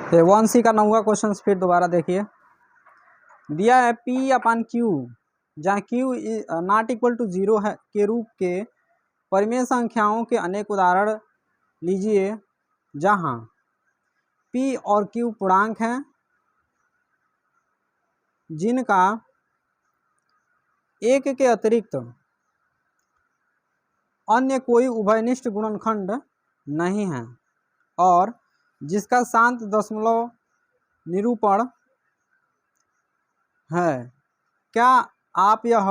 तो 1C का 9वां question फिर दोबारा देखिए। दिया है P/Q जहाँ Q नॉट इक्वल टू 0 है के रूप के परिमेय संख्याओं के अनेक उदाहरण लीजिए जहाँ P और Q पूर्णांक हैं जिनका एक के अतिरिक्त अन्य कोई उभयनिष्ठ गुणनखंड नहीं है और जिसका शांत दशमलव निरूपण है। क्या आप यह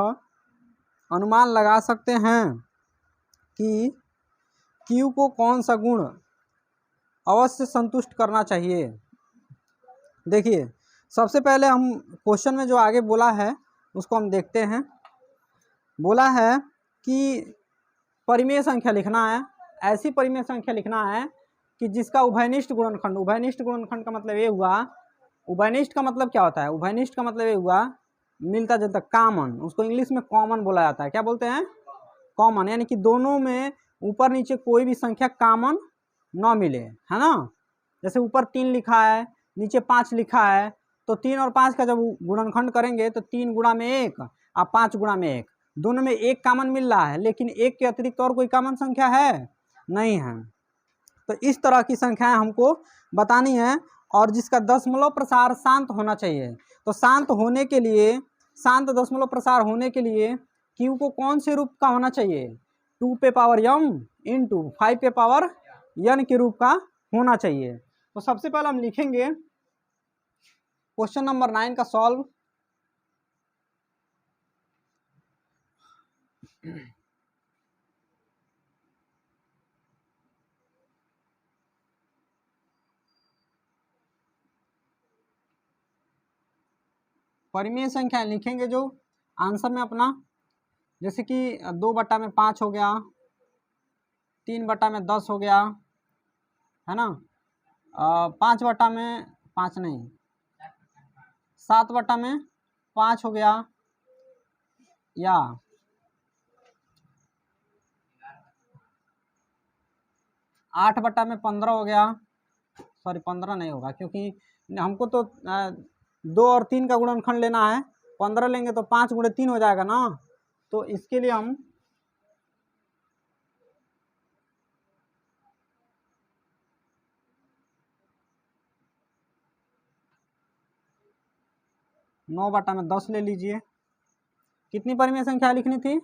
अनुमान लगा सकते हैं कि Q को कौन सा गुण अवश्य संतुष्ट करना चाहिए? देखिए, सबसे पहले हम क्वेश्चन में जो आगे बोला है उसको हम देखते हैं। बोला है कि परिमेय संख्या लिखना है, ऐसी परिमेय संख्या लिखना है कि जिसका उभयनिष्ठ गुणनखंड, उभयनिष्ठ गुणनखंड का मतलब ये हुआ, उभयनिष्ठ का मतलब क्या होता है? उभयनिष्ठ का मतलब ये हुआ मिलता जुलता, कॉमन, उसको इंग्लिश में कॉमन बोला जाता है। क्या बोलते हैं? कॉमन, यानी कि दोनों में ऊपर नीचे कोई भी संख्या कॉमन न मिले, है ना। जैसे ऊपर 3 लिखा है, नीचे 5 लिखा है, तो 3 और 5 का जब गुणनखंड करेंगे तो 3 गुणा में 1 और 5 गुणा में 1, दोनों में 1 कॉमन मिल रहा है, लेकिन 1 के अतिरिक्त और कोई कॉमन संख्या है नहीं है। तो इस तरह की संख्याएं हमको बतानी है और जिसका दशमलव प्रसार शांत होना चाहिए। तो शांत होने के लिए, शांत दशमलव प्रसार होने के लिए Q को कौन से रूप का होना चाहिए? 2 पे पावर m इंटू 5 पे पावर n के रूप का होना चाहिए। तो सबसे पहले हम लिखेंगे क्वेश्चन नंबर 9 का सॉल्व। परिमेय संख्या लिखेंगे जो आंसर में अपना, जैसे कि 2/5 हो गया, 3/10 हो गया, है ना, 5/5 नहीं, 7/5 हो गया, या 8/15 हो गया। सॉरी 15 नहीं होगा क्योंकि हमको तो 2 और 3 का गुणनखंड लेना है। 15 लेंगे तो 5 गुणे 3 हो जाएगा ना, तो इसके लिए हम 9/10 ले लीजिए। कितनी परिमेय संख्या लिखनी थी?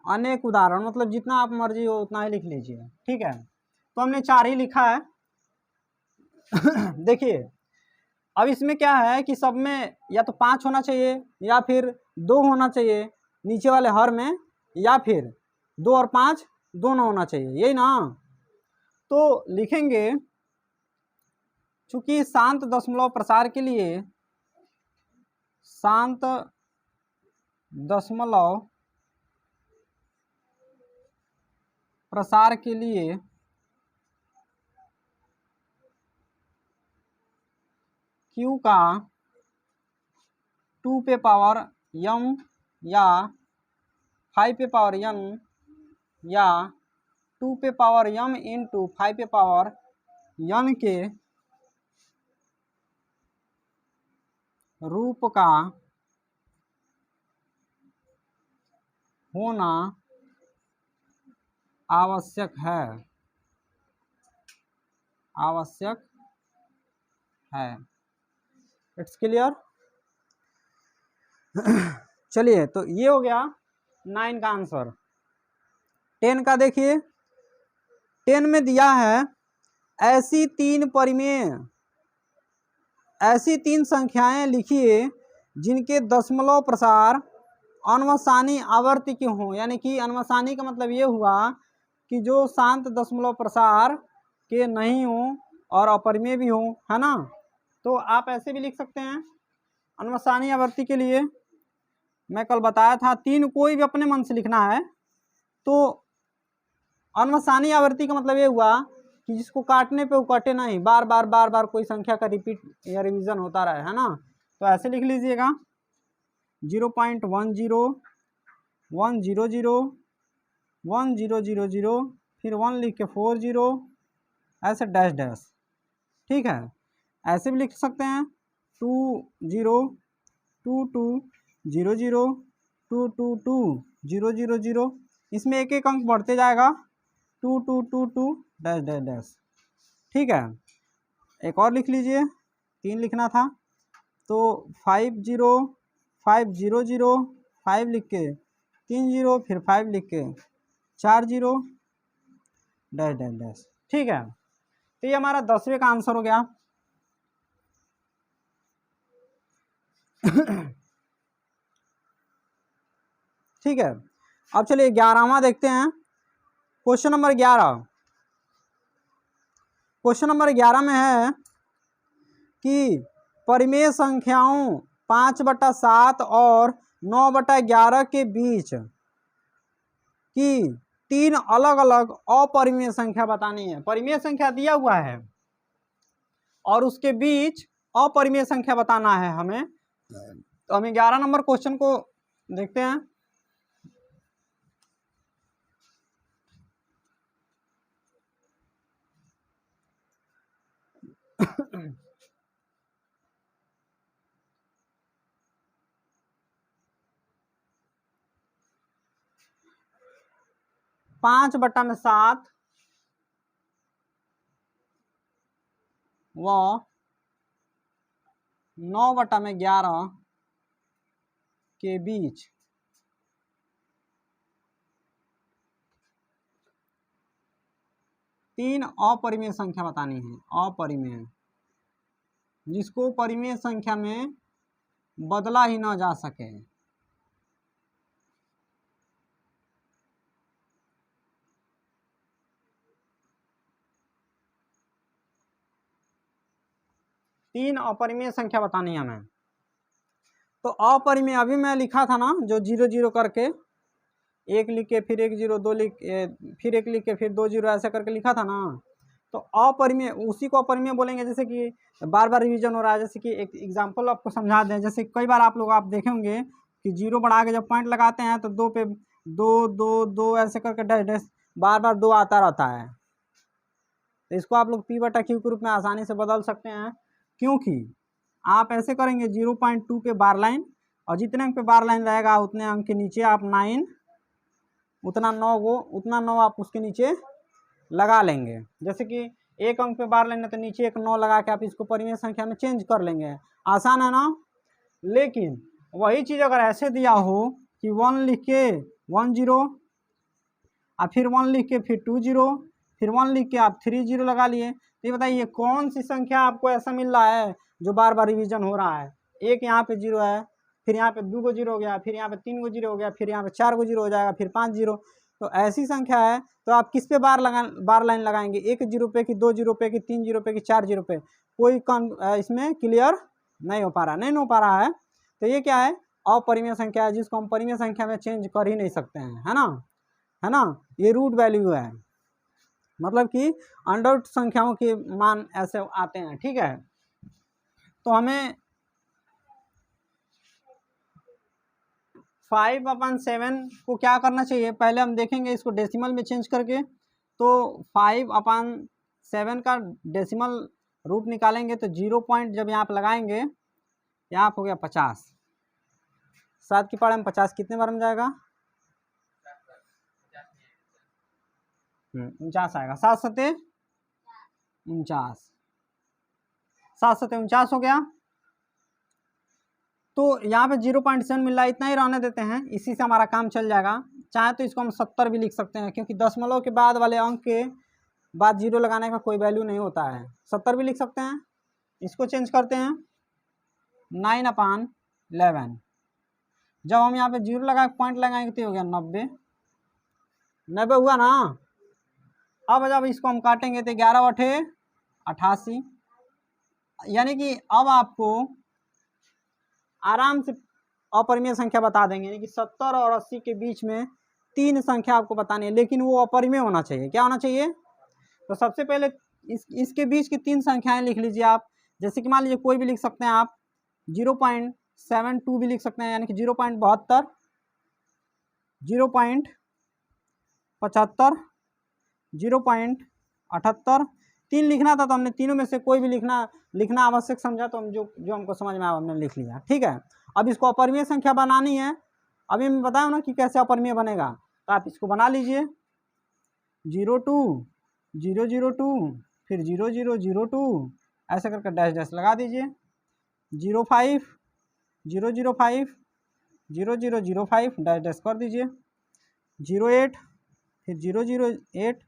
अनेक उदाहरण, मतलब जितना आप मर्जी हो उतना ही लिख लीजिए, ठीक है। तो हमने 4 ही लिखा है। देखिए, अब इसमें क्या है कि सब में या तो 5 होना चाहिए या फिर 2 होना चाहिए नीचे वाले हर में, या फिर 2 और 5 दोनों होना चाहिए, यही ना। तो लिखेंगे, चूंकि शांत दशमलव प्रसार के लिए, शांत दशमलव प्रसार के लिए Q का 2 पे पावर m या 5 पे पावर n या 2 पे पावर m इंटू 5 पे पावर n के रूप का होना आवश्यक है, आवश्यक है। It's clear? चलिए, तो ये हो गया 9 का आंसर। 10 का देखिए, 10 में दिया है ऐसी 3 परिमेय, ऐसी 3 संख्याएं लिखिए जिनके दशमलव प्रसार अनवसानी आवर्ती के हों। यानी कि अनवसानी का मतलब ये हुआ कि जो शांत दशमलव प्रसार के नहीं हों और अपरिमेय भी हों, है ना। तो आप ऐसे भी लिख सकते हैं अनवसानी आवर्ती के लिए। मैं कल बताया था 3 कोई भी अपने मन से लिखना है। तो अनवसानी आवर्ती का मतलब ये हुआ कि जिसको काटने पे वो कटे नहीं, बार बार बार बार कोई संख्या का रिपीट या रिवीजन होता रहे, है ना। तो ऐसे लिख लीजिएगा 0.10 100 1000, फिर 1 लिख के 40, ऐसे डैश डैश, ठीक है, ऐसे भी लिख सकते हैं 2 0 2 2 0 0 2 2 2 0 0 0, इसमें एक एक अंक बढ़ते जाएगा 2 2 2 2 डैश डैश डैश। ठीक है, एक और लिख लीजिए, 3 लिखना था तो 5 0 5 0 0 5 लिख के 3 0 फिर 5 लिख के 4 0 डैश डैश डैश। ठीक है, तो ये हमारा 10वें का आंसर हो गया। ठीक है, अब चलिए 11वां देखते हैं। क्वेश्चन नंबर 11, क्वेश्चन नंबर 11 में है कि परिमेय संख्याओं 5/7 और 9/11 के बीच की 3 अलग अलग अपरिमेय संख्या बतानी है। परिमेय संख्या दिया हुआ है और उसके बीच अपरिमेय संख्या बताना है हमें। तो हम 11 नंबर क्वेश्चन को देखते हैं। पांच बटा में 7 व 9/11 के बीच तीन अपरिमेय संख्या बतानी है। अपरिमेय, जिसको परिमेय संख्या में बदला ही ना जा सके। तीन अपरिमेय संख्या बतानी है हमें। तो अपरिमेय अभी मैं लिखा था ना, जो 0 0 करके 1 लिख के फिर 1 0 2 लिख फिर 1 लिख के फिर 2 0 ऐसा करके लिखा था ना। तो अपरिमेय उसी को अपरिमेय बोलेंगे। जैसे कि बार बार रिवीजन हो रहा है, जैसे कि एक एग्जांपल आपको समझा दें। जैसे कई बार आप लोग आप देखे होंगे कि 0 बढ़ा के जब पॉइंट लगाते हैं तो 2 पे 2 2 2 ऐसे करके डैश डैश बार बार 2 आता रहता है। तो इसको आप लोग P/Q के रूप में आसानी से बदल सकते हैं, क्योंकि आप ऐसे करेंगे 0.2 पे बार लाइन, और जितने अंक पे बार लाइन रहेगा उतने अंक के नीचे आप 9 उतना 9 आप उसके नीचे लगा लेंगे। जैसे कि एक अंक पे बार लाइन है तो नीचे एक 9 लगा के आप इसको परिमेय संख्या में चेंज कर लेंगे। आसान है ना। लेकिन वही चीज़ अगर ऐसे दिया हो कि 1 लिख के 1 0 और फिर 1 लिख के फिर 2 0 फिर 1 लिख के आप 3 0 लगा लिए, तो ये बताइए कौन सी संख्या आपको ऐसा मिल रहा है जो बार बार रिवीजन हो रहा है। एक यहाँ पे 0 है, फिर यहाँ पे 2 को 0 हो गया, फिर यहाँ पे 3 को 0 हो गया, फिर यहाँ पे 4 को 0 हो जाएगा, फिर 5 0। तो ऐसी संख्या है तो आप किस पे बार लाइन लगाएंगे? 1 0 पे कि 2 0 पे कि 3 0 पे कि 4 0 पे? कोई इसमें क्लियर नहीं हो पा रहा है। तो ये क्या है? अपरिमेय संख्या है, जिसको हम परिमेय संख्या में चेंज कर ही नहीं सकते हैं, है ना। ये रूट वैल्यू है, मतलब कि अंडर संख्याओं के मान ऐसे आते हैं। ठीक है, तो हमें 5/7 को क्या करना चाहिए पहले हम देखेंगे इसको डेसिमल में चेंज करके। तो 5/7 का डेसिमल रूप निकालेंगे तो 0 पॉइंट जब यहाँ पर लगाएंगे, यहाँ हो गया 50। 7 की पावर में 50 कितने बार में जाएगा? 49 आएगा। 7 सत्ते 49, 7 सत्ते 49 हो गया। तो यहाँ पे 0.7 मिल रहा है, इतना ही रहने देते हैं, इसी से हमारा काम चल जाएगा। चाहे तो इसको हम 70 भी लिख सकते हैं, क्योंकि दशमलव के बाद वाले अंक के बाद 0 लगाने का कोई वैल्यू नहीं होता है। 70 भी लिख सकते हैं। इसको चेंज करते हैं 9/11। जब हम यहाँ पे 0 लगा पॉइंट लगाएंगे तो हो गया 90। 90 हुआ ना। अब जब इसको हम काटेंगे तो 11 8 88, यानी कि अब आपको आराम से अपरिमेय संख्या बता देंगे। यानी कि 70 और 80 के बीच में 3 संख्या आपको बतानी है, लेकिन वो अपरिमेय होना चाहिए। क्या होना चाहिए? तो सबसे पहले इसके बीच की 3 संख्याएं लिख लीजिए आप। जैसे कि मान लीजिए कोई भी लिख सकते हैं आप, 0.72 भी लिख सकते हैं, यानी कि 0.72, 0.75, 0.78 तीन लिखना था तो हमने तीनों में से कोई भी लिखना आवश्यक समझा, तो हम जो हमको समझ में आया हमने लिख लिया। ठीक है, अब इसको अपरिमेय संख्या बनानी है। अभी मैं बताया ना कि कैसे अपरिमेय बनेगा, तो आप इसको बना लीजिए। 02 002 फिर 0002 ऐसे करके डैश डैश लगा दीजिए। 05 005 0005 डैश डैश कर दीजिए। 08 फिर 008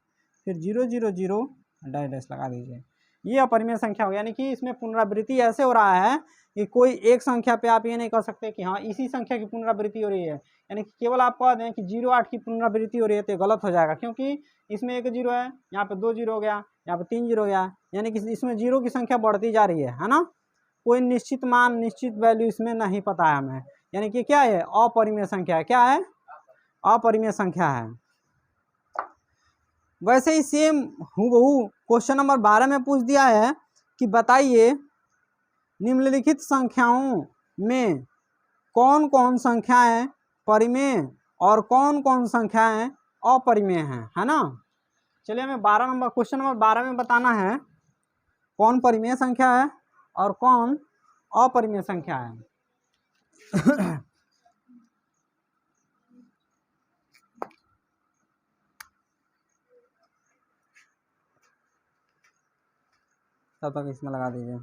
फिर 000 डैश डैश लगा दीजिए। ये अपरिमेय संख्या हो, यानी कि इसमें पुनरावृत्ति ऐसे हो रहा है कि कोई एक संख्या पे आप ये नहीं कह सकते कि हाँ इसी संख्या की पुनरावृत्ति हो रही है, यानी कि केवल आप कह दें कि 08 की पुनरावृत्ति हो रही है तो गलत हो जाएगा, क्योंकि इसमें एक जीरो है, यहाँ पे 2 जीरो हो गया, यहाँ पे 3 जीरो हो गया, यानी कि इसमें जीरो की संख्या बढ़ती जा रही है ना। कोई निश्चित मान निश्चित वैल्यू इसमें नहीं पता है हमें, यानी कि क्या है अपरिमेय संख्या है। क्या है? अपरिमेय संख्या है। वैसे ही सेम हूबहू क्वेश्चन नंबर 12 में पूछ दिया है कि बताइए निम्नलिखित संख्याओं में कौन कौन संख्याएं परिमेय और कौन कौन संख्याएं अपरिमेय हैं, है ना। चलिए हमें क्वेश्चन नंबर 12 में बताना है कौन परिमेय संख्या है और कौन अपरिमेय संख्या है। तब तक इसमें लगा दीजिए।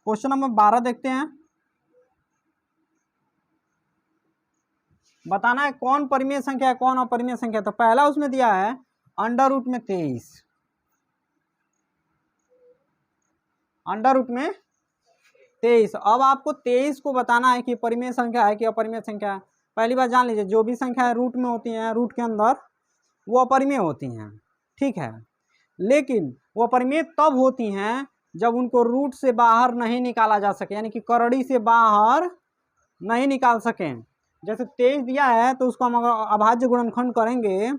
क्वेश्चन नंबर 12 देखते हैं। बताना है कौन परिमेय संख्या है कौन अपरिमेय संख्या। तो पहला उसमें दिया है अंडर रूट में 23, अंडर रूट में 23। अब आपको 23 को बताना है कि परिमेय संख्या है कि अपरिमेय संख्या है। पहली बात जान लीजिए, जो भी संख्या है रूट में होती हैं, रूट के अंदर, वो अपरिमेय होती हैं, ठीक है। लेकिन वो अपरिमेय तब होती हैं जब उनको रूट से बाहर नहीं निकाला जा सके, यानी कि करड़ी से बाहर नहीं निकाल सकें। जैसे 23 दिया है तो उसको हम अगर अभाज्य गुणनखंड करेंगे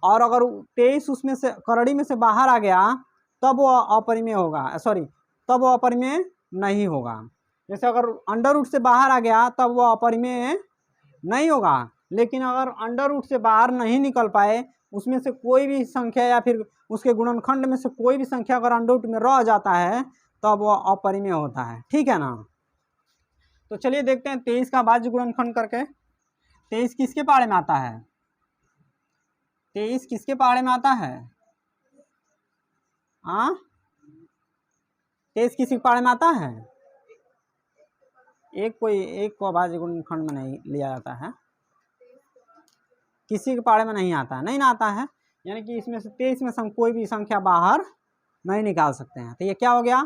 और अगर 23 उसमें से करड़ी में से बाहर आ गया तब वो अपरिमेय होगा, सॉरी तब वो अपरिमेय नहीं होगा। जैसे अगर अंडर रूट से बाहर आ गया तब वो अपरिमेय नहीं होगा। लेकिन अगर अंडर रूट से बाहर नहीं निकल पाए, उसमें से कोई भी संख्या या फिर उसके गुणनखंड में से कोई भी संख्या अगर अंडर रूट में रह जाता है तब वो अपरिमेय होता है, ठीक है ना। तो चलिए देखते हैं 23 का भाज्य गुणनखंड करके। 23 किसके पहाड़े में आता है? 23 किसके पहाड़े में आता है? 23 किसके पहाड़े में आता है? एक को अभाज्य गुणनखंड में नहीं लिया जाता है, किसी के पहाड़े में नहीं आता है, नहीं ना आता है, यानी कि इसमें से 23 में से हम कोई भी संख्या बाहर नहीं निकाल सकते हैं। तो ये क्या हो गया?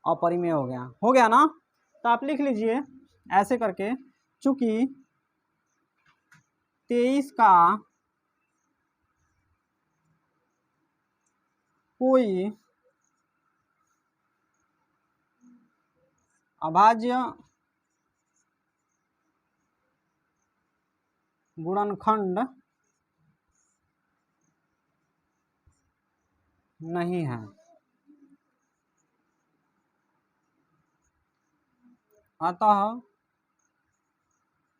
अपरिमेय हो गया ना। तो आप लिख लीजिए ऐसे करके, चूंकि 23 का कोई अभाज्य गुणनखंड नहीं है, अतः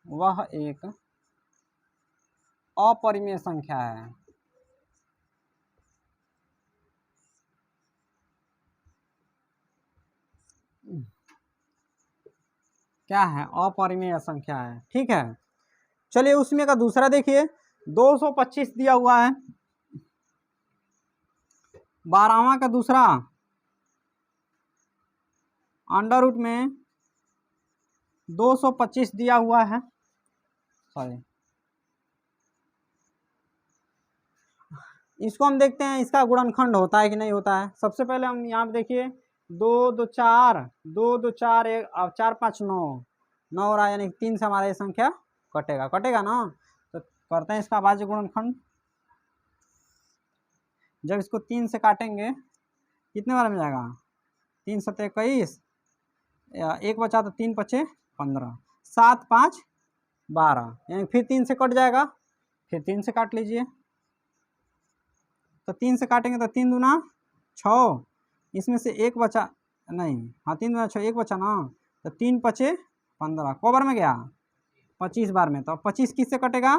वह एक अपरिमेय संख्या है। क्या है? अपरिमेय संख्या है, ठीक है। चलिए उसमें का दूसरा देखिए, 225 दिया हुआ है, 12वां का दूसरा अंडर रूट में 225 दिया हुआ है, सॉरी इसको हम देखते हैं इसका गुणनखंड होता है कि नहीं होता है। सबसे पहले हम यहाँ पे देखिए 2 2 4 2 2 4 1 अब 4 5 9 9 रहा, यानी 3 से हमारा ये संख्या कटेगा ना। तो करते हैं इसका अभाज्य गुणनखंड। जब इसको 3 से काटेंगे कितने बार में जाएगा? 3 7 21, एक बचा तो 3 5 15, 7 5 12, यानी फिर 3 से कट जाएगा, फिर 3 से काट लीजिए। तो 3 से काटेंगे तो 3 दूना 6, इसमें से एक बचा नहीं, हाँ 3 दूना 6 एक बचा ना, तो 3 5 15 को बार में गया? 25 बार में। तो 25 किससे कटेगा?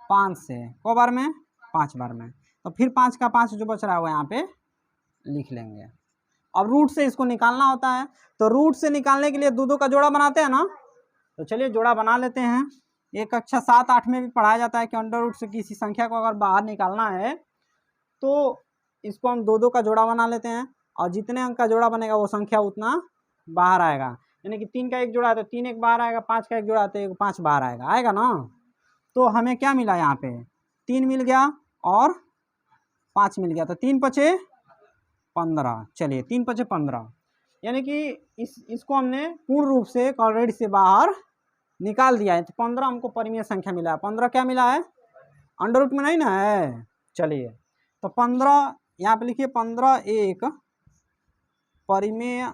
5 से। को बार में? 5 बार में, तो फिर 5 का 5 जो बच रहा है वो यहाँ पे लिख लेंगे। अब रूट से इसको निकालना होता है, तो रूट से निकालने के लिए दो का जोड़ा बनाते हैं ना, तो चलिए जोड़ा बना लेते हैं। एक कक्षा 7-8 में भी पढ़ाया जाता है कि अंडर रूट से किसी संख्या को अगर बाहर निकालना है तो इसको हम दो का जोड़ा बना लेते हैं, और जितने अंक का जोड़ा बनेगा वो संख्या उतना बाहर आएगा। यानी कि 3 का एक जोड़ा है तो 3 एक बाहर आएगा, 5 का एक जोड़ा है तो 1 5 बाहर आएगा ना। तो हमें क्या मिला यहाँ पे, 3 मिल गया और 5 मिल गया, तो 3 पचे 15। चलिए 3 पचे 15, यानी कि इसको हमने पूर्ण रूप से ऑलरेडी से बाहर निकाल दिया है। तो 15 हमको परिमेय संख्या मिला है। 15 क्या मिला है, अंडर रूट में नहीं ना है। चलिए तो 15 यहाँ पे लिखिए, 15 एक परिमेय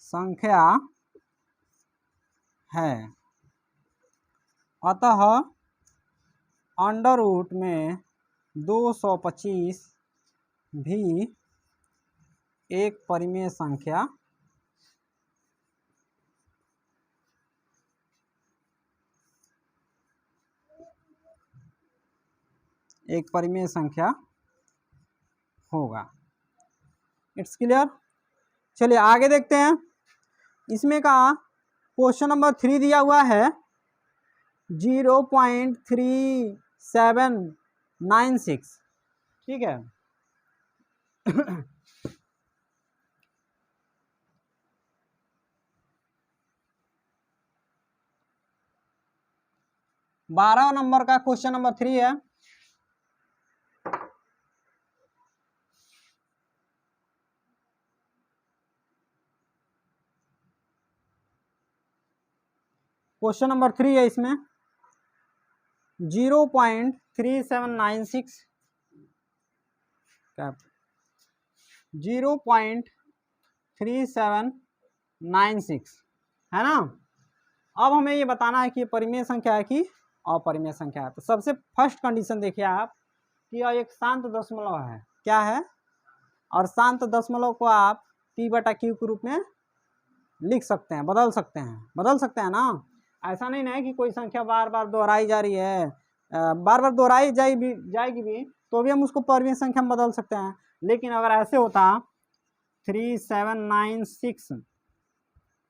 संख्या है, अतः अंडर रूट में 225 भी एक परिमेय संख्या होगा। It's clear. चलिए आगे देखते हैं। इसमें का क्वेश्चन नंबर 3 दिया हुआ है 0.3796, ठीक है। बारह नंबर का क्वेश्चन नंबर 3 है। क्वेश्चन नंबर 3 है, इसमें 0.3796 0.3796 है ना। अब हमें ये बताना है कि ये परिमेय संख्या है कि अपरिमेय संख्या है। तो सबसे फर्स्ट कंडीशन देखिए आप कि यह एक शांत दशमलव है। क्या है, और शांत दशमलव को आप p/q के रूप में लिख सकते हैं, बदल सकते हैं ना। ऐसा नहीं है कि कोई संख्या बार बार दोहराई जा रही है, बार बार दोहराई जाएगी भी तो भी हम उसको परिमेय संख्या में बदल सकते हैं। लेकिन अगर ऐसे होता 3796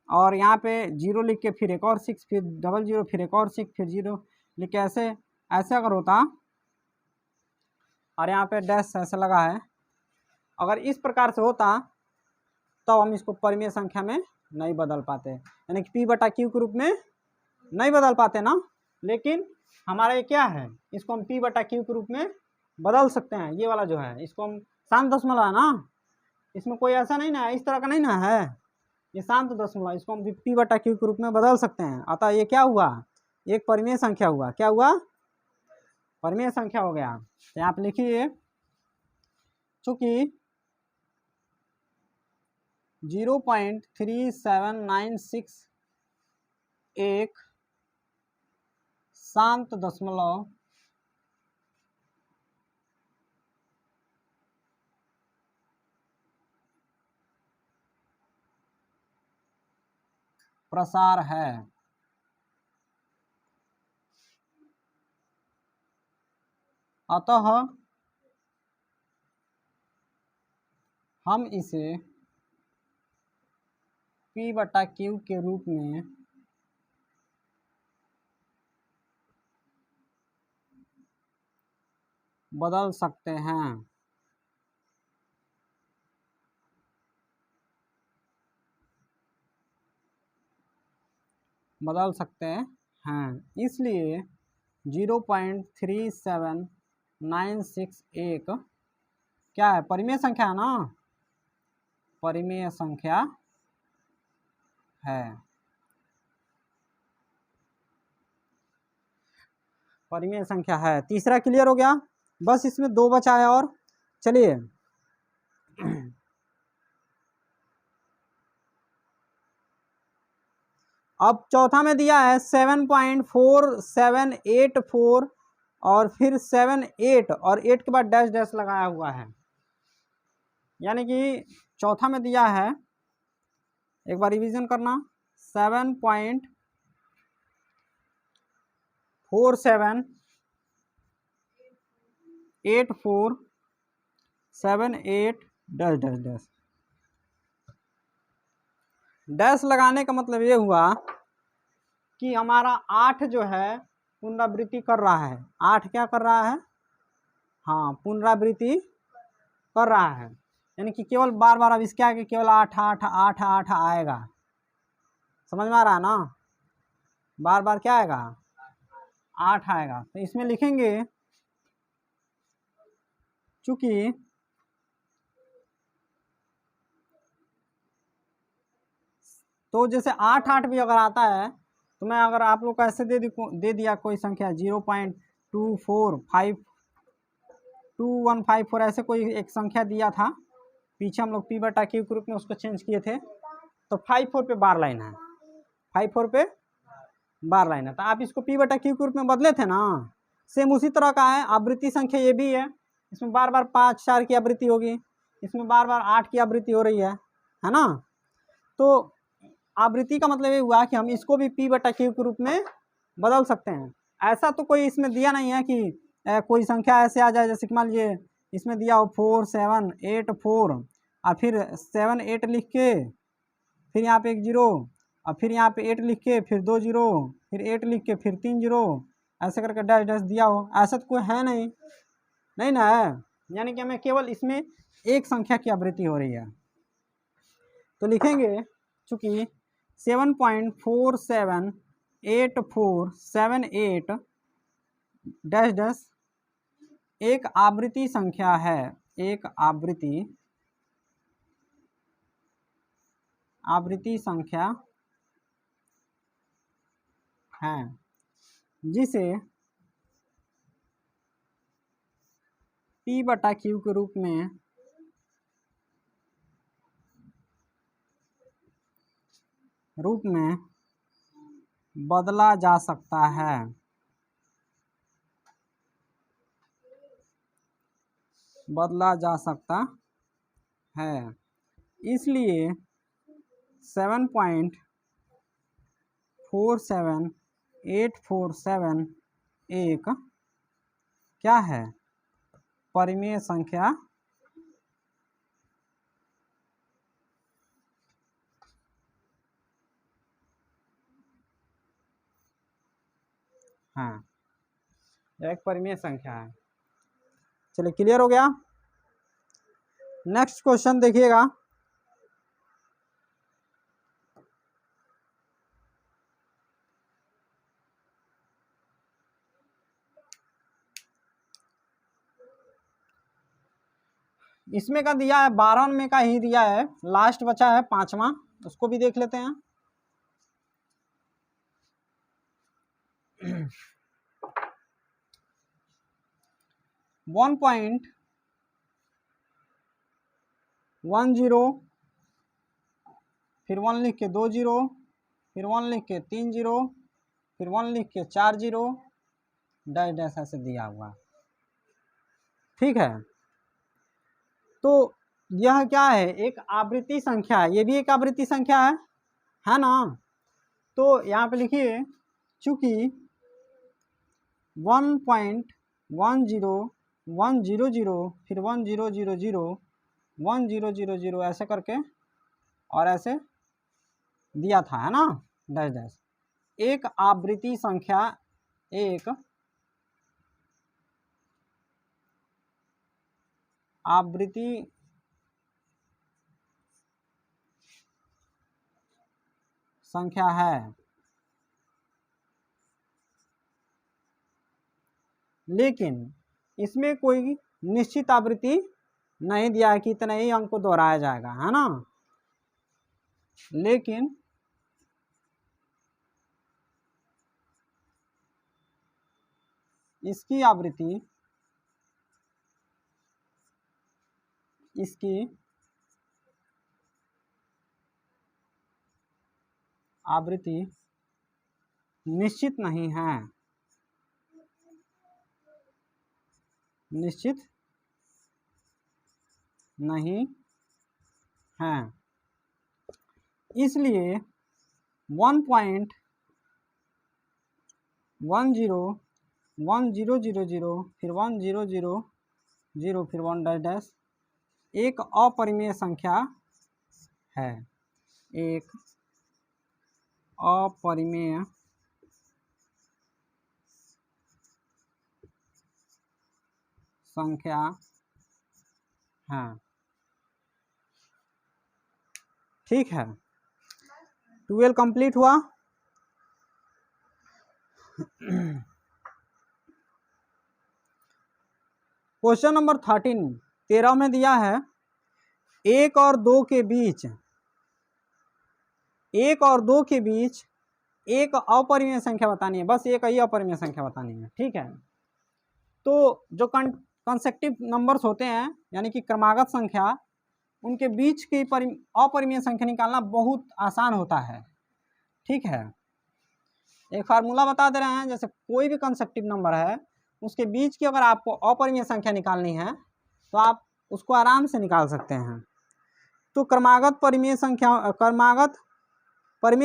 और यहाँ पे 0 लिख के फिर एक और 6 फिर 00 फिर एक और 6 फिर 0 लिख के ऐसे अगर होता, और यहाँ पे डैश ऐसे लगा है, अगर इस प्रकार से होता तो हम इसको परिमेय संख्या में नहीं बदल पाते, यानी कि p/q के रूप में नहीं बदल पाते ना। लेकिन हमारा ये क्या है, इसको हम p/q के रूप में बदल सकते हैं। ये वाला जो है इसको हम शांत दशमलव है ना, इसमें कोई ऐसा नहीं ना है, इस तरह का नहीं ना है, ये शांत दशमलव, इसको हम p/q के रूप में बदल सकते हैं। अतः ये क्या हुआ, एक परिमेय संख्या हुआ। क्या हुआ, परिमेय संख्या हो गया। तो यहाँ पे लिखिए चूंकि 0.3796 एक शांत दशमलव प्रसार है, अतः हम इसे p/q के रूप में बदल सकते हैं। इसलिए 0.3796 एक क्या है, परिमेय संख्या है ना, परिमेय संख्या है, परिमेय संख्या है। तीसरा क्लियर हो गया, बस इसमें 2 बचा है और। चलिए अब चौथा में दिया है 7.4784 और फिर 7 और 8 के बाद डैश डैश लगाया हुआ है। यानी कि चौथा में दिया है, एक बार रिवीजन करना, 7.4784 478478 डैश डैश डैश। डैश लगाने का मतलब ये हुआ कि हमारा 8 जो है पुनरावृत्ति कर रहा है। 8 क्या कर रहा है? हाँ, पुनरावृत्ति कर रहा है, यानी कि केवल बार बार अब इसके आगे केवल 8 8 8 8 आएगा। समझ में आ रहा है ना? बार बार क्या आएगा? 8 आएगा। तो इसमें लिखेंगे चूंकि तो जैसे 8 8 भी अगर आता है तो मैं अगर आप लोग को ऐसे दे दिया कोई संख्या 0.245154 ऐसे कोई एक संख्या दिया था, पीछे हम लोग p/q के रूप में उसको चेंज किए थे, तो 54 पे बार लाइन है, 54 पे बार लाइन है। तो आप इसको p/q के रूप में बदले थे ना, सेम उसी तरह का है। आवृत्ति संख्या ये भी है, इसमें बार बार 5 4 की आवृत्ति होगी, इसमें बार बार 8 की आवृत्ति हो रही है ना। तो आवृत्ति का मतलब ये हुआ कि हम इसको भी p/q के रूप में बदल सकते हैं। ऐसा तो कोई इसमें दिया नहीं है कि कोई संख्या ऐसे आ जाए, जैसे कि मान लीजिए इसमें दिया हो 4784 और फिर 7 8 लिख के फिर यहाँ पे 1 0 और फिर यहाँ पे 8 लिख के फिर 2 0 फिर 8 लिख के फिर 3 0 ऐसे करके डैश डैश दिया हो। ऐसा तो कोई है नहीं ना है, यानी कि हमें केवल इसमें एक संख्या की आवृत्ति हो रही है। तो लिखेंगे चूंकि 7.478478 डैश डैश एक आवृत्ति संख्या है, एक आवृत्ति संख्या है जिसे p/q के रूप में बदला जा सकता है। इसलिए 7.47847 एक क्या है? परिमेय संख्या हाँ, एक परिमेय संख्या है। चलिए, क्लियर हो गया। नेक्स्ट क्वेश्चन देखिएगा। इसमें का दिया है 12 में का ही दिया है, लास्ट बचा है 5वां, उसको भी देख लेते हैं। वन पॉइंट 1 0 फिर 1 लिख के 2 0 फिर 1 लिख के 3 0 फिर 1 लिख के 4 0 डैश डैश ऐसे दिया हुआ। ठीक है, तो यह क्या है? एक आवृत्ति संख्या है, ये भी एक आवृत्ति संख्या है ना। तो यहाँ पे लिखिए चूंकि 1.10100 फिर 1000 1000 ऐसे करके और ऐसे दिया था, है ना, डैश डैश। एक आवृत्ति संख्या, एक आवृत्ति संख्या है, लेकिन इसमें कोई निश्चित आवृत्ति नहीं दिया है कि इतने ही अंक को दोहराया जाएगा, है ना। लेकिन इसकी आवृत्ति निश्चित नहीं है, निश्चित नहीं है। इसलिए 1.10100 10 फिर 1000 फिर 1 एक अपरिमेय संख्या है, एक अपरिमेय संख्या है। ठीक है, 12 कंप्लीट हुआ। क्वेश्चन नंबर 13 में दिया है 1 और 2 के बीच, 1 और 2 के बीच एक अपरिमेय संख्या बतानी है, बस एक ही अपरिमेय संख्या बतानी है। ठीक है, तो जो कंसेक्टिव नंबर्स होते हैं यानी कि क्रमागत संख्या, उनके बीच की अपरिमेय संख्या निकालना बहुत आसान होता है। ठीक है, एक फार्मूला बता दे रहे हैं, जैसे कोई भी कंसेक्टिव नंबर है उसके बीच की अगर आपको अपरिमेय संख्या निकालनी है तो आप उसको आराम से निकाल सकते हैं। तो क्रमागत परिमेय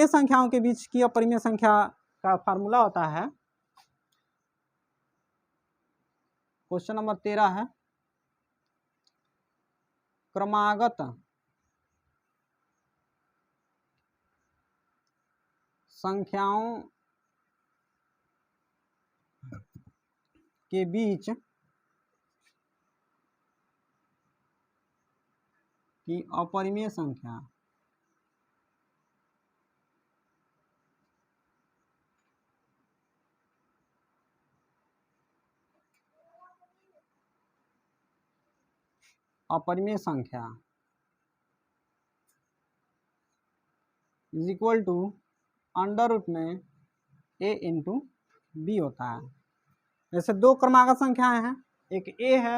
संख्याओं के बीच की अपरिमेय संख्या का फार्मूला होता है, क्वेश्चन नंबर 13 है, क्रमागत संख्याओं के बीच की अपरिमेय संख्या अपरिमेय संख्या is equal to under root में a इंटू बी होता है। जैसे दो क्रमागत संख्याएं हैं, एक a है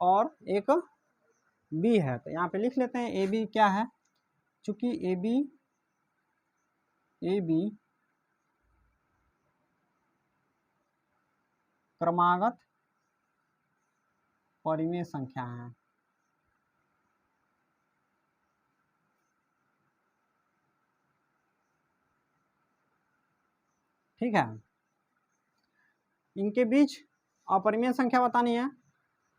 और एक b है, तो यहाँ पे लिख लेते हैं ए बी क्या है, चूंकि ए बी क्रमागत परिमेय संख्या है। ठीक है, इनके बीच अपरिमेय संख्या बतानी है,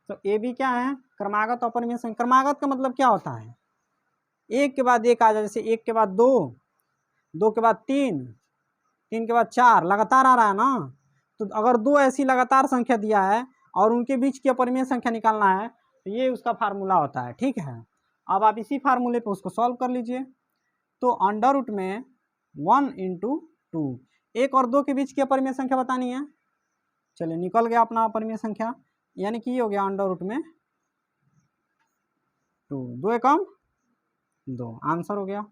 तो ए बी क्या है, क्रमागत अपरिमेय संख्या। क्रमागत का मतलब क्या होता है, एक के बाद एक आ जाए, जैसे एक के बाद दो, दो के बाद तीन, तीन के बाद चार, लगातार आ रहा है ना। तो अगर दो ऐसी लगातार संख्या दिया है और उनके बीच की अपरिमेय संख्या निकालना है तो ये उसका फार्मूला होता है। ठीक है, अब आप इसी फार्मूले पे उसको सॉल्व कर लीजिए। तो अंडर रूट में 1 इंटू 2, एक और दो के बीच की अपरिमेय संख्या बतानी है। चलिए निकल गया अपना अपरिमेय संख्या, यानी कि ये हो गया अंडर रूट में 2, 2 एकम 2, आंसर हो गया।